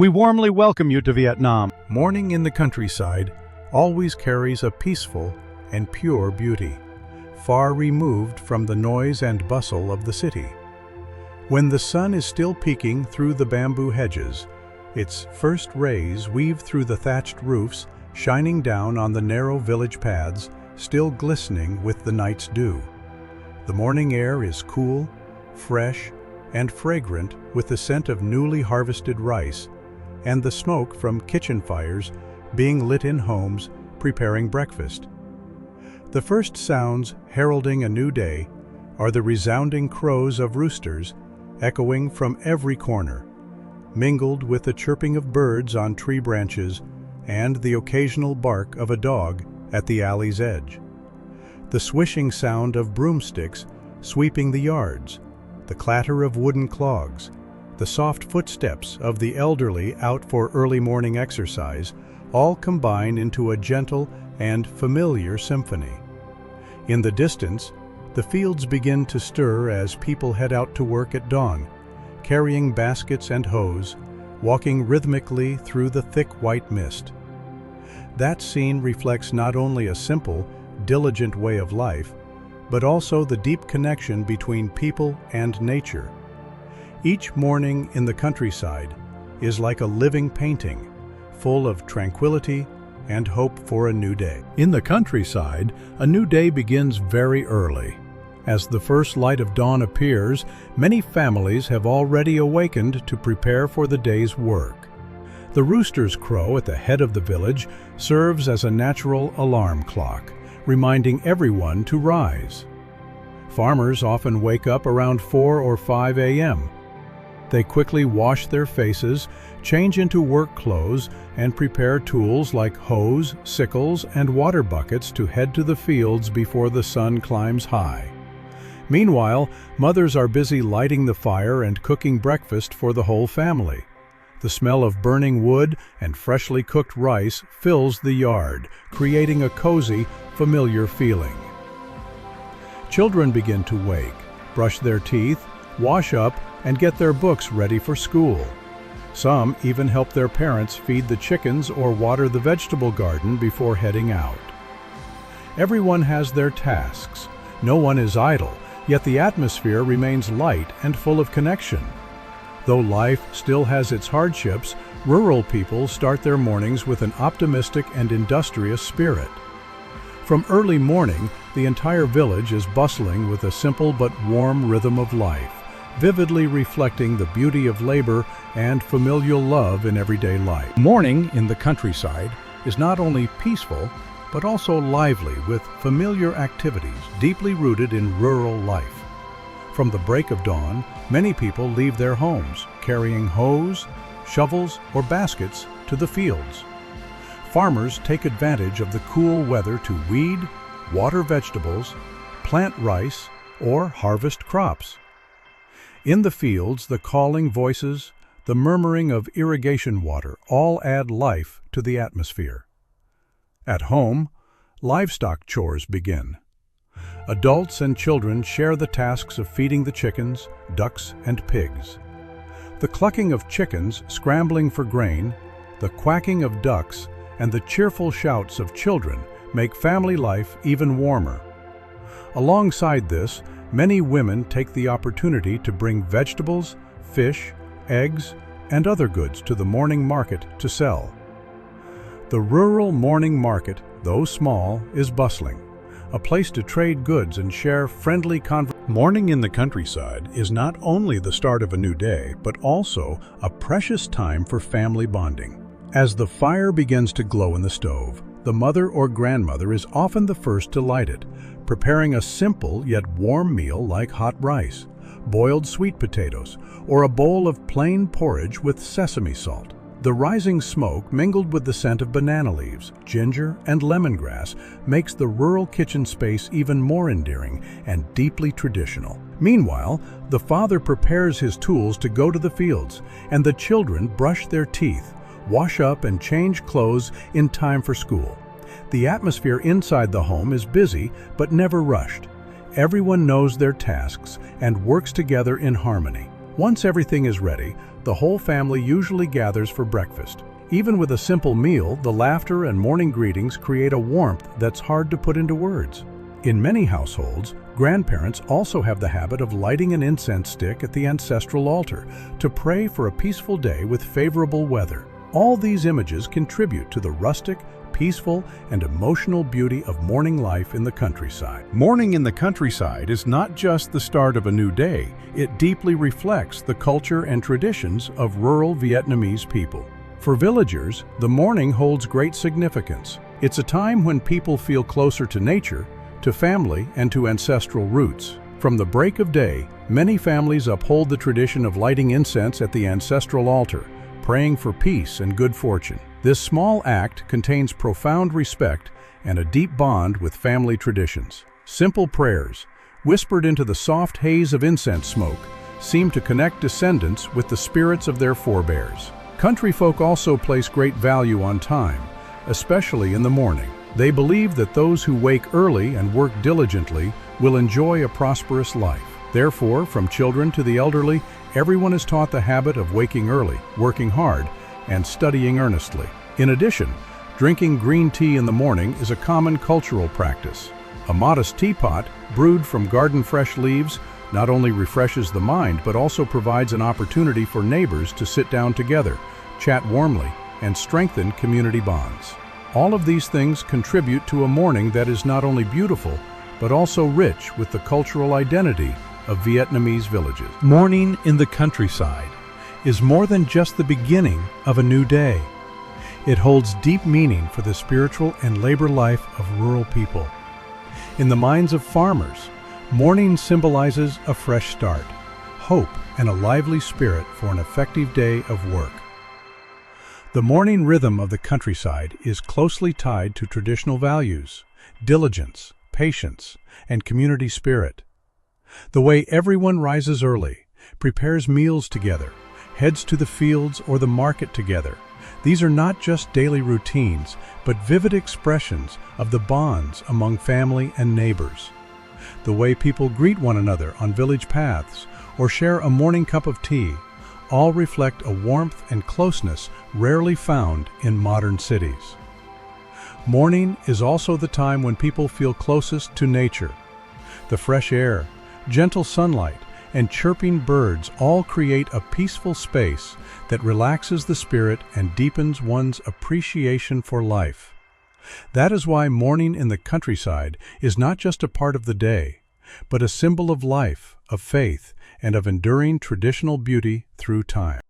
We warmly welcome you to Vietnam. Morning in the countryside always carries a peaceful and pure beauty, far removed from the noise and bustle of the city. When the sun is still peeking through the bamboo hedges, its first rays weave through the thatched roofs, shining down on the narrow village paths, still glistening with the night's dew. The morning air is cool, fresh, and fragrant with the scent of newly harvested rice, and the smoke from kitchen fires being lit in homes preparing breakfast. The first sounds heralding a new day are the resounding crows of roosters echoing from every corner, mingled with the chirping of birds on tree branches and the occasional bark of a dog at the alley's edge. The swishing sound of broomsticks sweeping the yards, the clatter of wooden clogs, the soft footsteps of the elderly out for early morning exercise all combine into a gentle and familiar symphony. In the distance, the fields begin to stir as people head out to work at dawn, carrying baskets and hoes, walking rhythmically through the thick white mist. That scene reflects not only a simple, diligent way of life, but also the deep connection between people and nature. Each morning in the countryside is like a living painting, full of tranquility and hope for a new day. In the countryside, a new day begins very early. As the first light of dawn appears, many families have already awakened to prepare for the day's work. The rooster's crow at the head of the village serves as a natural alarm clock, reminding everyone to rise. Farmers often wake up around 4 or 5 a.m. They quickly wash their faces, change into work clothes, and prepare tools like hoes, sickles, and water buckets to head to the fields before the sun climbs high. Meanwhile, mothers are busy lighting the fire and cooking breakfast for the whole family. The smell of burning wood and freshly cooked rice fills the yard, creating a cozy, familiar feeling. Children begin to wake, brush their teeth, wash up, and get their books ready for school. Some even help their parents feed the chickens or water the vegetable garden before heading out. Everyone has their tasks. No one is idle, yet the atmosphere remains light and full of connection. Though life still has its hardships, rural people start their mornings with an optimistic and industrious spirit. From early morning, the entire village is bustling with a simple but warm rhythm of life, vividly reflecting the beauty of labor and familial love in everyday life. Morning in the countryside is not only peaceful, but also lively with familiar activities deeply rooted in rural life. From the break of dawn, many people leave their homes, carrying hoes, shovels, or baskets to the fields. Farmers take advantage of the cool weather to weed, water vegetables, plant rice, or harvest crops. In the fields, the calling voices, the murmuring of irrigation water all add life to the atmosphere. At home, livestock chores begin. Adults and children share the tasks of feeding the chickens, ducks, and pigs. The clucking of chickens scrambling for grain, the quacking of ducks, and the cheerful shouts of children make family life even warmer. Alongside this, many women take the opportunity to bring vegetables, fish, eggs, and other goods to the morning market to sell. The rural morning market, though small, is bustling, a place to trade goods and share friendly conversations. Morning in the countryside is not only the start of a new day, but also a precious time for family bonding. As the fire begins to glow in the stove, the mother or grandmother is often the first to light it, preparing a simple yet warm meal like hot rice, boiled sweet potatoes, or a bowl of plain porridge with sesame salt. The rising smoke, mingled with the scent of banana leaves, ginger, and lemongrass, makes the rural kitchen space even more endearing and deeply traditional. Meanwhile, the father prepares his tools to go to the fields, and the children brush their teeth, wash up, and change clothes in time for school. The atmosphere inside the home is busy but never rushed. Everyone knows their tasks and works together in harmony. Once everything is ready, the whole family usually gathers for breakfast. Even with a simple meal, the laughter and morning greetings create a warmth that's hard to put into words. In many households, grandparents also have the habit of lighting an incense stick at the ancestral altar to pray for a peaceful day with favorable weather. All these images contribute to the rustic, peaceful, and emotional beauty of morning life in the countryside. Morning in the countryside is not just the start of a new day, it deeply reflects the culture and traditions of rural Vietnamese people. For villagers, the morning holds great significance. It's a time when people feel closer to nature, to family, and to ancestral roots. From the break of day, many families uphold the tradition of lighting incense at the ancestral altar, praying for peace and good fortune. This small act contains profound respect and a deep bond with family traditions. Simple prayers, whispered into the soft haze of incense smoke, seem to connect descendants with the spirits of their forebears. Country folk also place great value on time, especially in the morning. They believe that those who wake early and work diligently will enjoy a prosperous life. Therefore, from children to the elderly, everyone is taught the habit of waking early, working hard, and studying earnestly. In addition, drinking green tea in the morning is a common cultural practice. A modest teapot, brewed from garden-fresh leaves, not only refreshes the mind but also provides an opportunity for neighbors to sit down together, chat warmly, and strengthen community bonds. All of these things contribute to a morning that is not only beautiful, but also rich with the cultural identity of Vietnamese villages. Morning in the countryside is more than just the beginning of a new day. It holds deep meaning for the spiritual and labor life of rural people. In the minds of farmers, morning symbolizes a fresh start, hope, and a lively spirit for an effective day of work. The morning rhythm of the countryside is closely tied to traditional values, diligence, patience, and community spirit. The way everyone rises early, prepares meals together, heads to the fields or the market together, these are not just daily routines, but vivid expressions of the bonds among family and neighbors. The way people greet one another on village paths or share a morning cup of tea all reflect a warmth and closeness rarely found in modern cities. Morning is also the time when people feel closest to nature. The fresh air, gentle sunlight, and chirping birds all create a peaceful space that relaxes the spirit and deepens one's appreciation for life. That is why morning in the countryside is not just a part of the day, but a symbol of life, of faith, and of enduring traditional beauty through time.